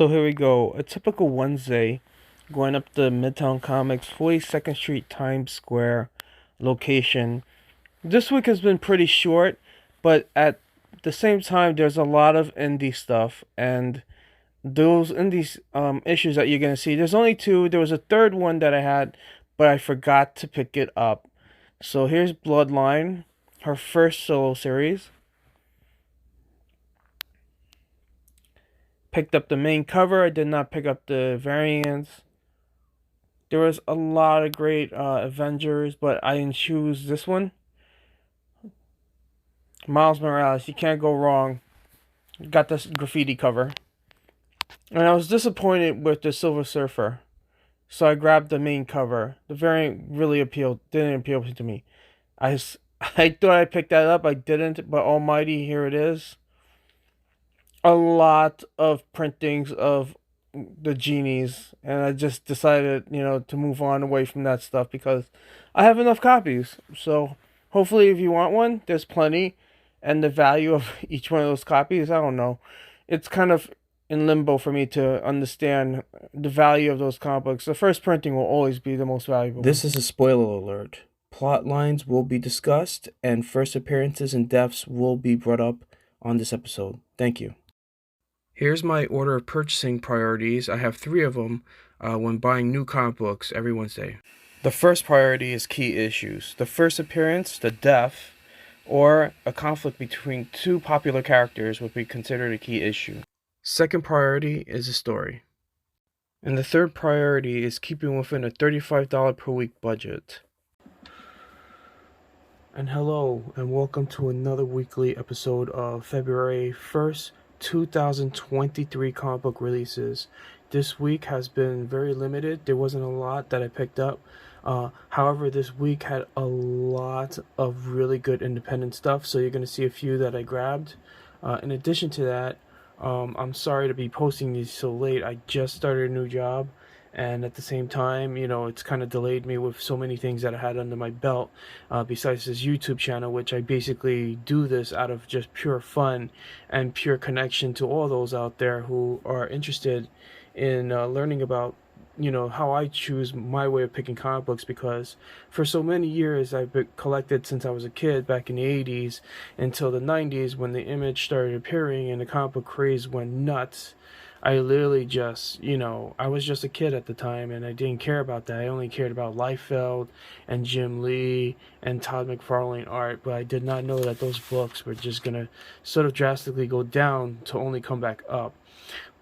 So here we go. A typical Wednesday, going up the Midtown Comics, 42nd Street, Times Square location. This week has been pretty short, but at the same time, there's a lot of indie stuff, and those indie issues that you're gonna see. There's only two. There was a third one that I had, but I forgot to pick it up. So here's Bloodline, her first solo series. Picked up the main cover. I did not pick up the variants. There was a lot of great Avengers, but I didn't choose this one. Miles Morales, you can't go wrong. Got this graffiti cover. And I was disappointed with the Silver Surfer. So I grabbed the main cover. The variant really didn't appeal to me. I thought I picked that up. I didn't, but almighty, here it is. A lot of printings of the genies, and I just decided, to move on away from that stuff because I have enough copies. So hopefully, if you want one, there's plenty, and the value of each one of those copies, I don't know. It's kind of in limbo for me to understand the value of those comic books. The first printing will always be the most valuable. This is a spoiler alert. Plot lines will be discussed, and first appearances and deaths will be brought up on this episode. Thank you. Here's my order of purchasing priorities. I have 3 of them when buying new comic books every Wednesday. The first priority is key issues. The first appearance, the death, or a conflict between 2 popular characters would be considered a key issue. Second priority is the story. And the third priority is keeping within a $35 per week budget. And hello, and welcome to another weekly episode of February 1st, 2023 comic book releases. This week has been very limited. There wasn't a lot that I picked up. However, this week had a lot of really good independent stuff, so you're going to see a few that I grabbed. In addition to that, I'm sorry to be posting these so late. I just started a new job, and at the same time, it's kind of delayed me with so many things that I had under my belt, besides this YouTube channel, which I basically do this out of just pure fun and pure connection to all those out there who are interested in learning about how I choose my way of picking comic books, because for so many years I've been collected since I was a kid back in the 80s until the 90s when the Image started appearing and the comic book craze went nuts. I literally just, I was just a kid at the time, and I didn't care about that. I only cared about Liefeld and Jim Lee and Todd McFarlane art, but I did not know that those books were just going to sort of drastically go down to only come back up.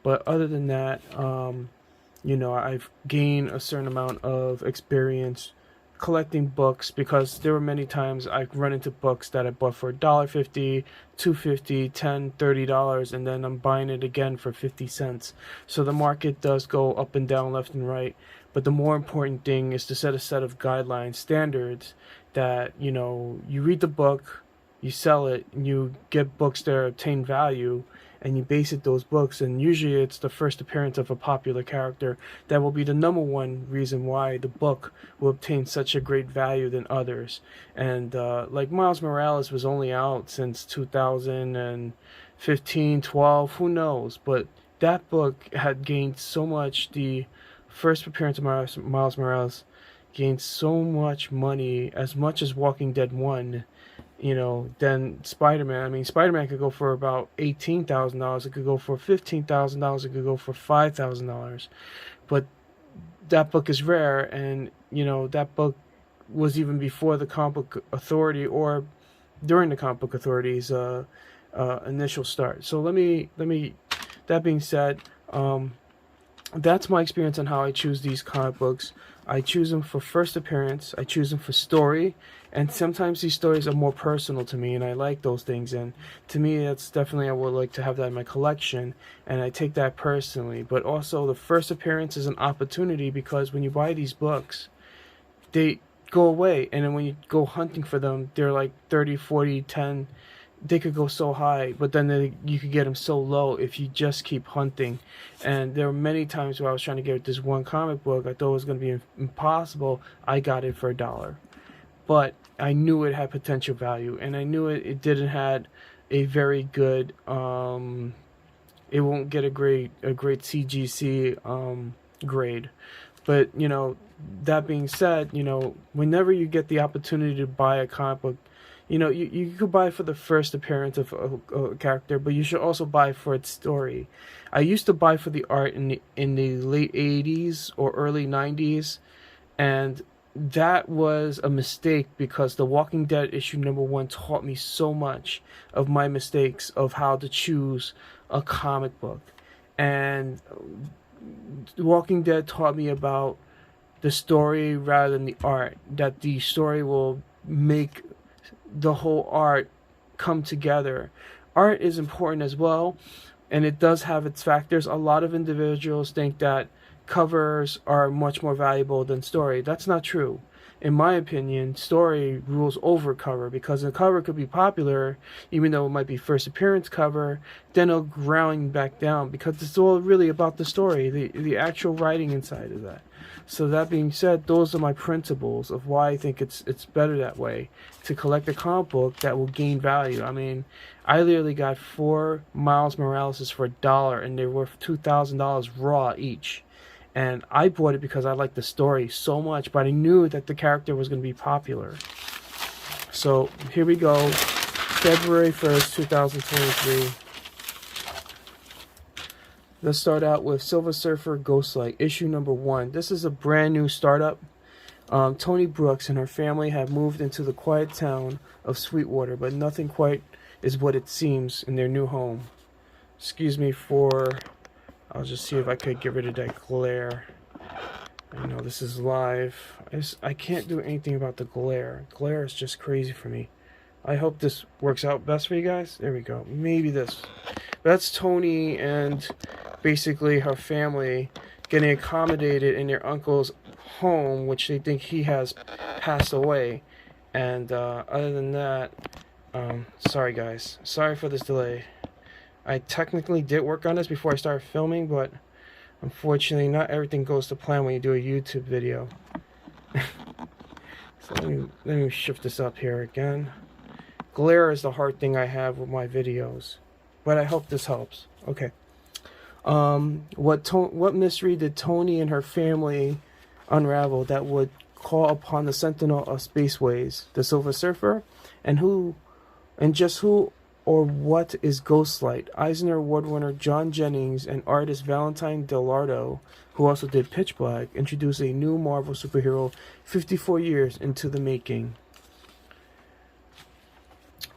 But other than that, I've gained a certain amount of experience collecting books, because there were many times I run into books that I bought for $1.50, $2.50, $10, $30, and then I'm buying it again for 50 cents. So the market does go up and down, left and right. But the more important thing is to set a set of guidelines, standards that, you read the book, you sell it, and you get books that obtain value, and you base it those books, and usually it's the first appearance of a popular character that will be the number one reason why the book will obtain such a great value than others. And like Miles Morales was only out since 2015, 12, who knows, but that book had gained so much. The first appearance of Miles Morales gained so much money, as much as Walking Dead 1, then Spider-Man. I mean, Spider-Man could go for about $18,000. It could go for $15,000. It could go for $5,000. But that book is rare, and, that book was even before the Comic Book Authority, or during the Comic Book Authority's initial start. So that being said, that's my experience on how I choose these comic books. I choose them for first appearance, I choose them for story, and sometimes these stories are more personal to me, and I like those things, and to me that's definitely, I would like to have that in my collection, and I take that personally. But also the first appearance is an opportunity, because when you buy these books, they go away, and then when you go hunting for them, they're like 30, 40, 10. They could go so high, but then you could get them so low if you just keep hunting. And there were many times where I was trying to get this one comic book. I thought it was going to be impossible. I got it for $1. But I knew it had potential value, and I knew it didn't have a very good it won't get a great CGC grade. But that being said, whenever you get the opportunity to buy a comic book, you could buy for the first appearance of a character, but you should also buy for its story. I used to buy for the art in the late 80s or early 90s, and that was a mistake because The Walking Dead issue #1 taught me so much of my mistakes of how to choose a comic book. And The Walking Dead taught me about the story rather than the art, that the story will make the whole art come together. Art is important as well, and it does have its factors. A lot of individuals think that covers are much more valuable than story. That's not true. In my opinion, story rules over cover, because a cover could be popular, even though it might be first appearance cover, then it'll grind back down because it's all really about the story, the actual writing inside of that. So that being said, those are my principles of why I think it's better that way, to collect a comic book that will gain value. I mean, I literally got 4 Miles Morales for $1, and they're worth $2,000 raw each. And I bought it because I liked the story so much, but I knew that the character was going to be popular. So here we go, February 1st, 2023. Let's start out with Silver Surfer Ghostlight, issue #1. This is a brand new startup. Tony Brooks and her family have moved into the quiet town of Sweetwater, but nothing quite is what it seems in their new home. Excuse me for... I'll just see if I could get rid of that glare. I know this is live. I can't do anything about the glare. Glare is just crazy for me. I hope this works out best for you guys. There we go. Maybe this. That's Tony and basically her family getting accommodated in their uncle's home, which they think he has passed away. And other than that, sorry guys. Sorry for this delay. I technically did work on this before I started filming, but unfortunately not everything goes to plan when you do a YouTube video. So let me shift this up here again. Glare is the hard thing I have with my videos, but I hope this helps. Okay. What mystery did Tony and her family unravel that would call upon the Sentinel of Spaceways, the Silver Surfer, and who or what is Ghostlight? Eisner Award winner John Jennings and artist Valentine Delardo, who also did Pitch Black, introduced a new Marvel superhero 54 years into the making.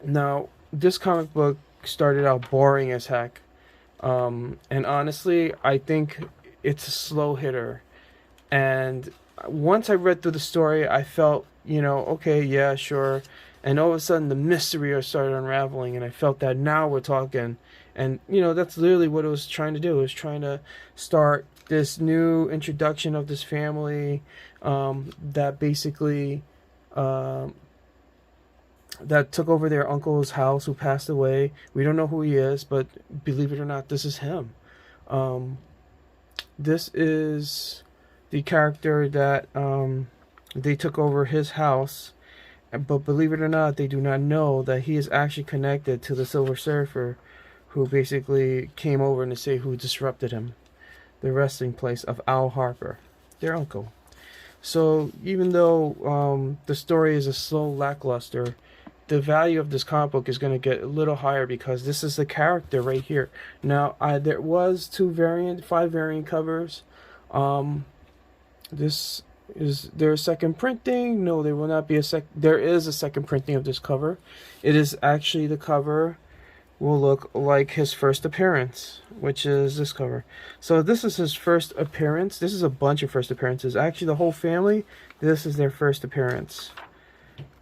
Now, this comic book started out boring as heck. And honestly, I think it's a slow hitter. And once I read through the story, I felt, okay, yeah, sure. And all of a sudden, the mystery started unraveling, and I felt that now we're talking. And, that's literally what it was trying to do. It was trying to start this new introduction of this family that basically that took over their uncle's house who passed away. We don't know who he is, but believe it or not, this is him. This is the character that they took over his house. But believe it or not, they do not know that he is actually connected to the Silver Surfer, who basically came over to say who disrupted him. The resting place of Al Harper, their uncle. So even though the story is a slow lackluster, the value of this comic book is going to get a little higher because this is the character right here. Now, there was 5 variant covers. Is there a second printing? No, there will not be there is a second printing of this cover. It is actually, the cover will look like his first appearance, which is this cover. So this is his first appearance. This is a bunch of first appearances. Actually, the whole family, this is their first appearance.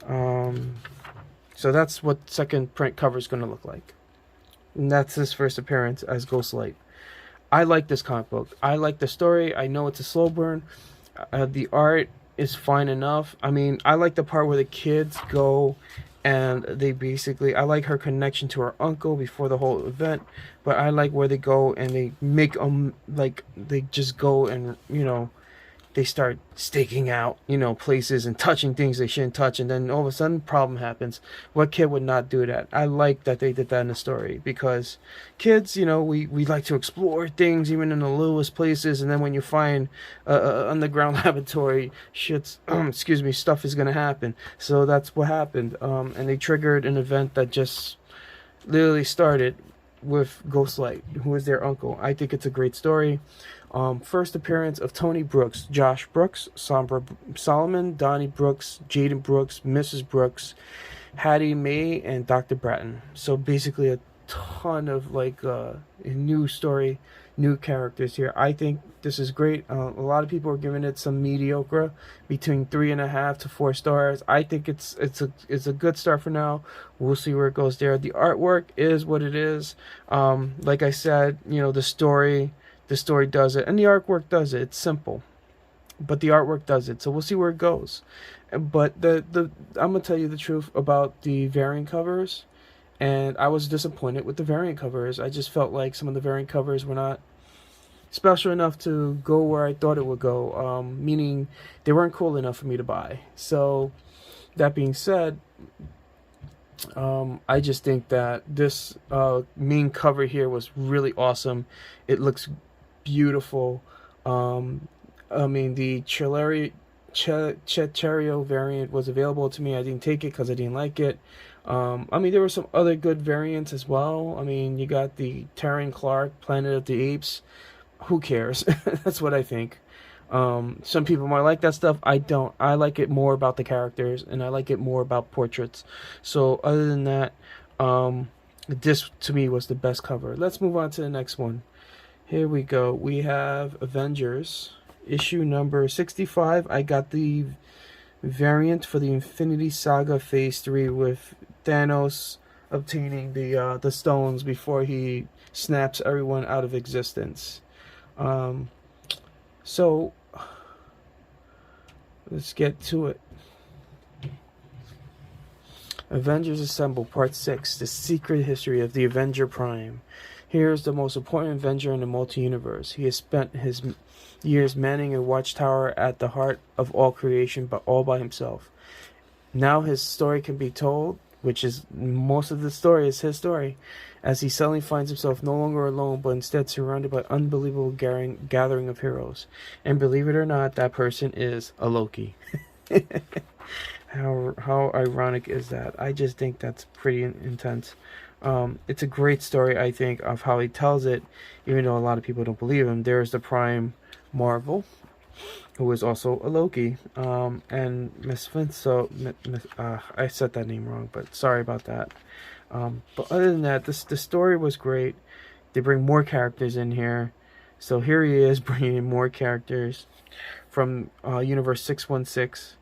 So that's what second print cover is going to look like. And that's his first appearance as Ghostlight. I like this comic book. I like the story. I know it's a slow burn. The art is fine enough. I mean, I like the part where the kids go and they basically... I like her connection to her uncle before the whole event, but I like where they go and they make they just go and, they start staking out, places and touching things they shouldn't touch, and then all of a sudden, problem happens. What kid would not do that? I like that they did that in the story, because kids, we like to explore things even in the littlest places, and then when you find a underground laboratory, excuse me, stuff is gonna happen. So that's what happened, and they triggered an event that just literally started with Ghostlight, who is their uncle. I think it's a great story. First appearance of Tony Brooks, Josh Brooks, Sombra Solomon, Donnie Brooks, Jaden Brooks, Mrs. Brooks, Hattie Mae, and Dr. Bratton. So basically a ton of a new story, new characters here. I think this is great. A lot of people are giving it some mediocre, between 3.5 to 4 stars. I think it's a good start for now. We'll see where it goes there. The artwork is what it is. Like I said, the story does it, and the artwork does it. It's simple, but the artwork does it. So we'll see where it goes. But I'm gonna tell you the truth about the variant covers, and I was disappointed with the variant covers. I just felt like some of the variant covers were not special enough to go where I thought it would go. Meaning they weren't cool enough for me to buy. So that being said, I just think that this main cover here was really awesome. It looks beautiful. The Chechario variant was available to me. I didn't take it because I didn't like it. There were some other good variants as well. You got the Terran Clark, Planet of the Apes. Who cares? That's what I think. Some people might like that stuff. I don't. I like it more about the characters, and I like it more about portraits. So other than that, this to me was the best cover. Let's move on to the next one. Here we go. We have Avengers, issue number 65. I got the variant for the Infinity Saga Phase 3 with Thanos obtaining the stones before he snaps everyone out of existence. So let's get to it. Avengers Assemble Part 6, The Secret History of the Avenger Prime. Here's the most important Avenger in the multi-universe. He has spent his years manning a watchtower at the heart of all creation, but all by himself. Now his story can be told, which is most of the story is his story, as he suddenly finds himself no longer alone, but instead surrounded by unbelievable gathering of heroes. And believe it or not, that person is a Loki. How ironic is that? I just think that's pretty intense. It's a great story, I think, of how he tells it, even though a lot of people don't believe him. There's the Prime Marvel, who is also a Loki, and Miss Flint. So I said that name wrong, but sorry about that. But other than that, the story was great. They bring more characters in here. So here he is bringing in more characters from Universe 616.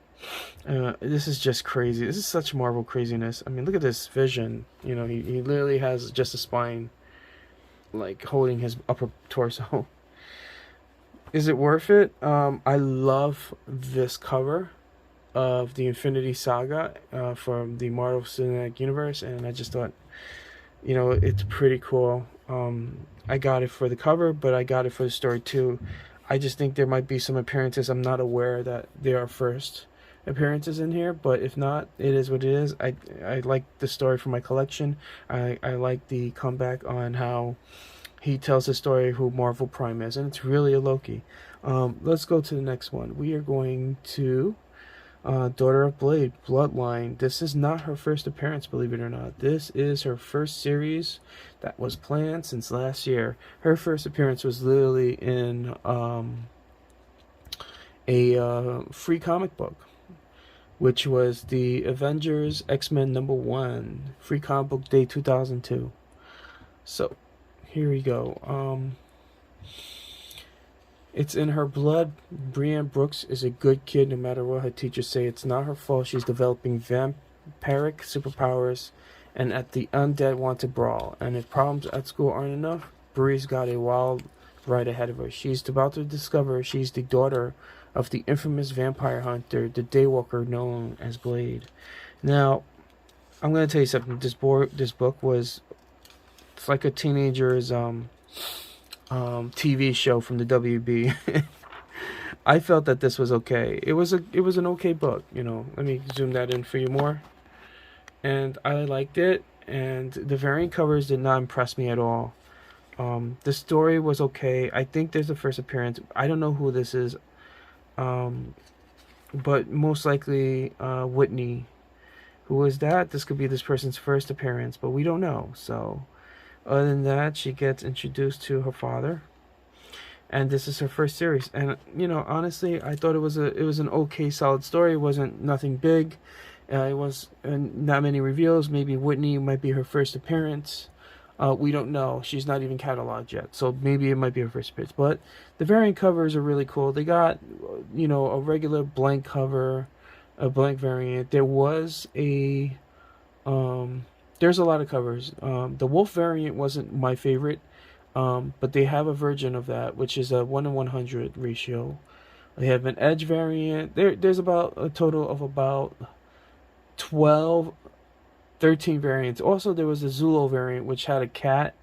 This is just crazy. This is such Marvel craziness. Look at this Vision. He literally has just a spine, holding his upper torso. Is it worth it? I love this cover of the Infinity Saga from the Marvel Cinematic Universe, and I just thought, it's pretty cool. I got it for the cover, but I got it for the story too. I just think there might be some appearances I'm not aware that they are first appearances in here, but if not, it is what it is. I like the story for my collection. I like the comeback on how he tells the story who Marvel Prime is, and it's really a Loki. Let's go to the next one. We are going to Daughter of Blade, Bloodline. This is not her first appearance, believe it or not. This is her first series that was planned since last year. Her first appearance was literally in a free comic book, which was the Avengers X-Men #1, Free Comic Book Day 2002. So, here we go. It's in her blood. Brienne Brooks is a good kid no matter what her teachers say. It's not her fault she's developing vampiric superpowers and at the undead want to brawl. And if problems at school aren't enough, Brie's got a wild ride ahead of her. She's about to discover she's the daughter of the infamous vampire hunter, the Daywalker known as Blade. Now, I'm going to tell you something. This book was... It's like a teenager's TV show from the WB. I felt that this was okay. It was an okay book. Let me zoom that in for you more. And I liked it. And the variant covers did not impress me at all. The story was okay. I think there's a first appearance. I don't know who this is, but most likely Whitney. Who is that? This could be this person's first appearance, but we don't know. So, other than that, she gets introduced to her father, and this is her first series. And honestly, I thought it was an okay, solid story. It wasn't nothing big. It was not many reveals. Maybe Whitney might be her first appearance. We don't know. She's not even cataloged yet, so maybe it might be her first appearance. But the variant covers are really cool. They got a regular blank cover, a blank variant. There's a lot of covers. The wolf variant wasn't my favorite, but they have a version of that, which is a 1:100 ratio. They have an edge variant. There's about a total of about 12, 13 variants. Also, there was a Zulo variant, which had a cat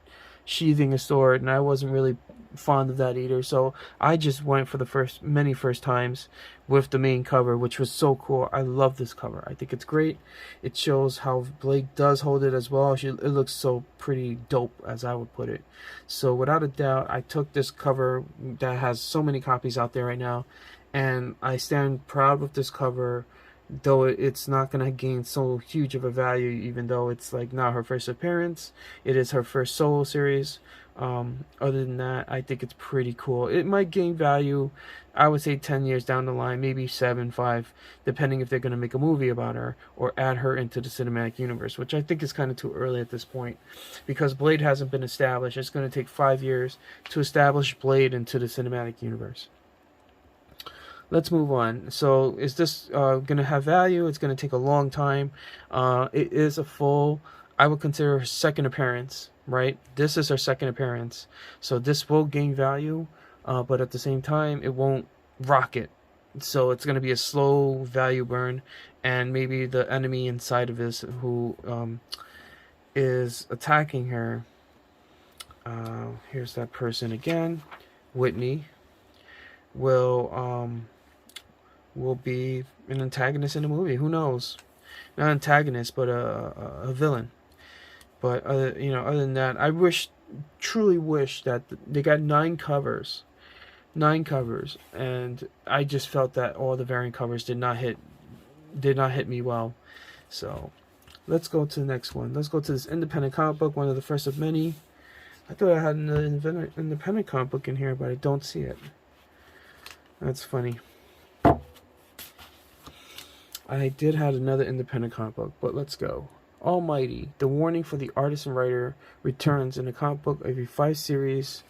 sheathing a sword, and I wasn't really fond of that either. So I just went for the many first times with the main cover, which was so cool. I love this cover. I think it's great. It shows how Blake does hold it as well. It looks so pretty dope, as I would put it. So without a doubt, I took this cover that has so many copies out there right now, and I stand proud with this cover. Though it's not going to gain so huge of a value, even though it's like not her first appearance, it is her first solo series. Other than that, I think it's pretty cool. It might gain value, I would say 10 years down the line, maybe 7, 5, depending if they're going to make a movie about her or add her into the cinematic universe, which I think is kind of too early at this point because Blade hasn't been established. It's going to take 5 years to establish Blade into the cinematic universe. Let's move on. So is this going to have value? It's going to take a long time. It is a full, I would consider her second appearance, right? This is her second appearance. So this will gain value, but at the same time, it won't rocket. So it's going to be a slow value burn, and maybe the enemy inside of this who is attacking her. Here's that person again, Whitney, will be an antagonist in the movie. Who knows? Not antagonist, but a villain. But other than that, I truly wish that they got 9 covers, and I just felt that all the variant covers did not hit me well. So let's go to the next one. Let's go to this independent comic book, one of the first of many. I thought I had an independent comic book in here, but I don't see it. That's funny. I did have another independent comic book, but let's go. Almighty, the warning for the artist and writer returns in a comic book of a 5-series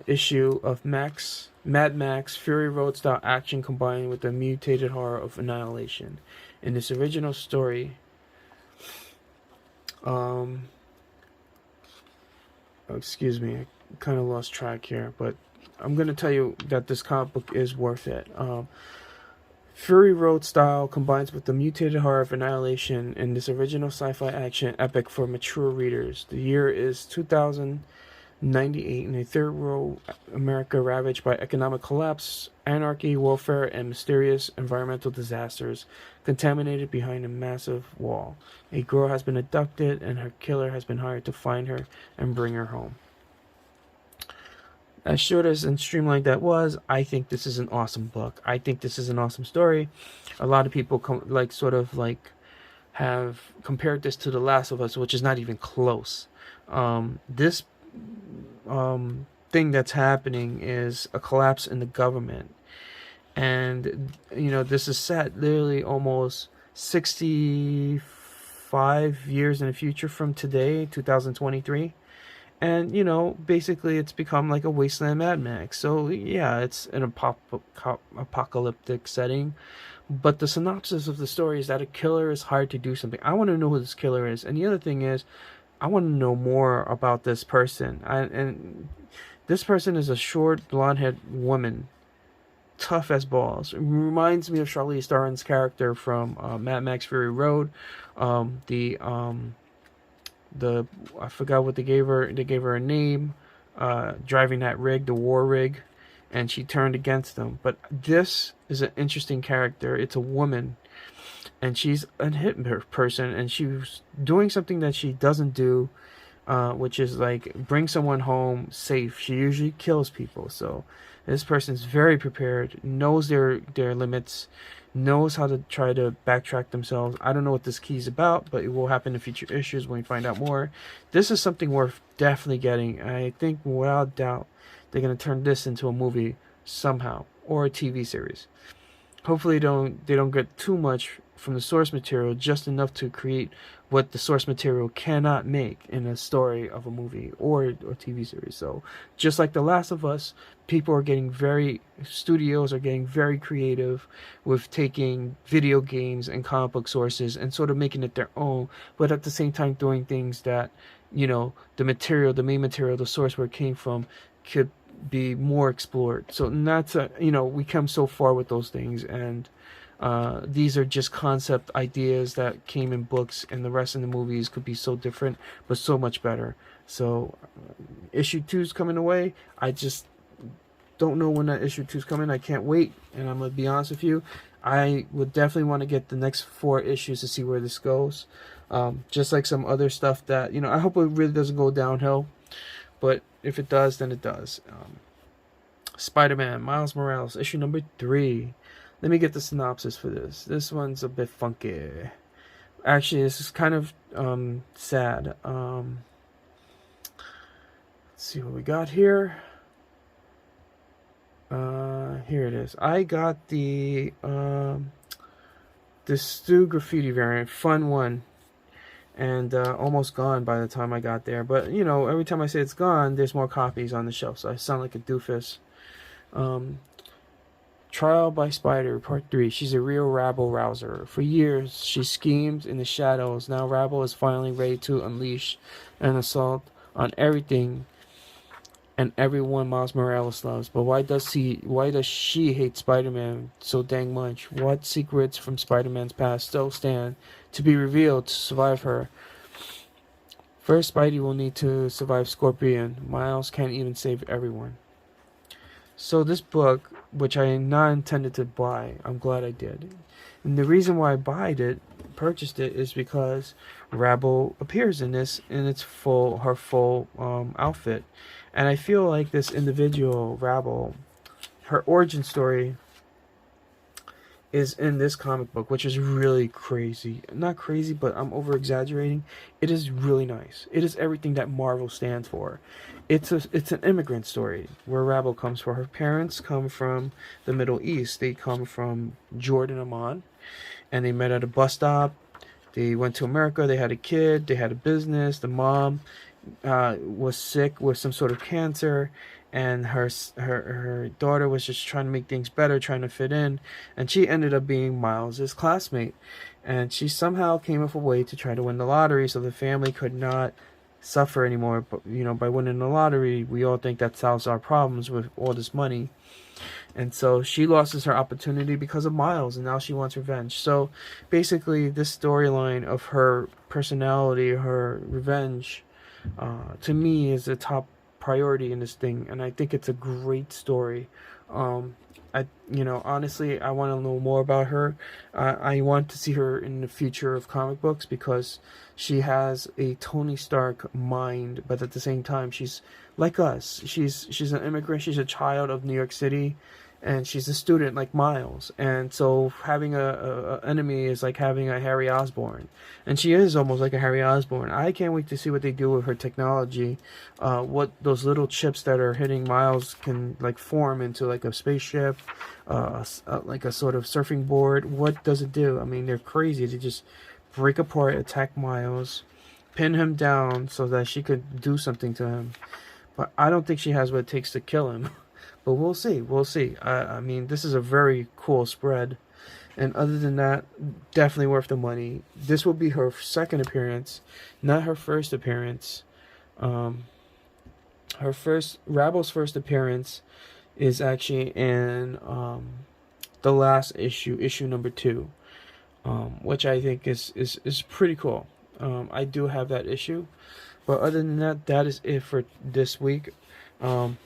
issue of Mad Max Fury Road style action combined with the mutated horror of annihilation. In this original story, excuse me, I kind of lost track here, but I'm going to tell you that this comic book is worth it. Fury Road style combines with the mutated horror of annihilation in this original sci-fi action epic for mature readers. The year is 2098 in a third world America ravaged by economic collapse, anarchy, warfare, and mysterious environmental disasters, contaminated behind a massive wall. A girl has been abducted, and her killer has been hired to find her and bring her home. As short as and streamlined that was, I think this is an awesome book. I think this is an awesome story. A lot of people have compared this to The Last of Us, which is not even close. This thing that's happening is a collapse in the government, and this is set literally almost 65 years in the future from today, 2023. And, basically it's become like a wasteland Mad Max. So, yeah, it's an apocalyptic setting. But the synopsis of the story is that a killer is hired to do something. I want to know who this killer is. And the other thing is, I want to know more about this person. And this person is a short, blonde-haired woman. Tough as balls. It reminds me of Charlize Theron's character from Mad Max Fury Road. I forgot what they gave her. They gave her a name. Driving that rig, the war rig, and she turned against them. But this is an interesting character. It's a woman, and she's a hit person, and she was doing something that she doesn't do, which is like bring someone home safe. She usually kills people. So this person's very prepared, knows their limits, knows how to try to backtrack themselves. I don't know what this key is about, but it will happen in future issues when we find out more. This is something worth definitely getting. I think without doubt they're going to turn this into a movie somehow, or a TV series. Hopefully they don't get too much from the source material, just enough to create what the source material cannot make in a story of a movie or TV series. So just like The Last of Us, studios are getting very creative with taking video games and comic book sources and sort of making it their own, but at the same time doing things that, the main material, the source where it came from, could be more explored. So that's we come so far with those things, and these are just concept ideas that came in books, and the rest in the movies could be so different but so much better. So issue 2 is coming away. I just don't know when that issue 2 is coming. I can't wait, and I'm gonna be honest with you, I would definitely want to get the next 4 issues to see where this goes. Just like some other stuff that I hope it really doesn't go downhill, but if it does, then it does. Spider-Man, Miles Morales, issue number 3. Let me get the synopsis for this. This one's a bit funky. Actually, this is kind of sad. Let's see what we got here. Here it is. I got the Stu Graffiti variant, fun one, and almost gone by the time I got there. But every time I say it's gone, there's more copies on the shelf, so I sound like a doofus. Trial by Spider, Part 3. She's a real rabble-rouser. For years, she schemed in the shadows. Now Rabble is finally ready to unleash an assault on everything and everyone Miles Morales loves. But why does she hate Spider-Man so dang much? What secrets from Spider-Man's past still stand to be revealed to survive her? First, Spidey will need to survive Scorpion. Miles can't even save everyone. So this book, which I not intended to buy, I'm glad I did. And the reason why I purchased it, is because Rabble appears in this in her full outfit. And I feel like this individual, Rabble, her origin story is in this comic book, which is really crazy. Not crazy, but I'm over exaggerating. It is really nice. It is everything that Marvel stands for. It's an immigrant story where Rabble comes from. Her parents come from the Middle East. They come from Jordan, Amman, and they met at a bus stop. They went to America. They had a kid. They had a business. The mom was sick with some sort of cancer, and her daughter was just trying to make things better, trying to fit in, and she ended up being Miles's classmate. And she somehow came up with a way to try to win the lottery so the family could not suffer anymore. But by winning the lottery, we all think that solves our problems with all this money. And so she loses her opportunity because of Miles, and now she wants revenge. So basically, this storyline of her personality, her revenge, to me is a top priority in this thing, and I think it's a great story. Honestly, I want to know more about her. I want to see her in the future of comic books, because she has a Tony Stark mind, but at the same time, she's like us. She's an immigrant. She's a child of New York City, and she's a student like Miles. And so having a enemy is like having a Harry Osborn, and she is almost like a Harry Osborn. I can't wait to see what they do with her technology. What those little chips that are hitting Miles can like form into like a spaceship, like a sort of surfing board. What does it do? I mean, they're crazy. They just break apart, attack Miles, pin him down so that she could do something to him. But I don't think she has what it takes to kill him. But we'll see. We'll see. I mean, this is a very cool spread. And other than that, definitely worth the money. This will be her second appearance, not her first appearance. Rabble's first appearance is actually in the last issue number 2, which I think is pretty cool. I do have that issue. But other than that, that is it for this week.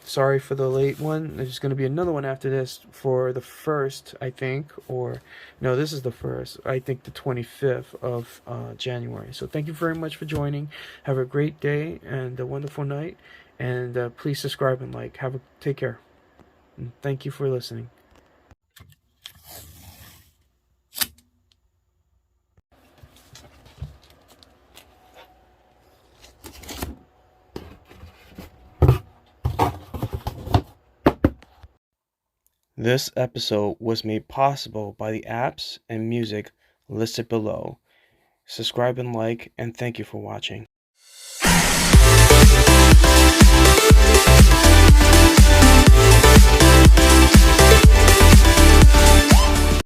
Sorry for the late one. There's going to be another one after this for the first, I think, or no, this is the first. I think the 25th of January. So thank you very much for joining. Have a great day and a wonderful night. And please subscribe and like. Take care. And thank you for listening. This episode was made possible by the apps and music listed below. Subscribe and like, and thank you for watching.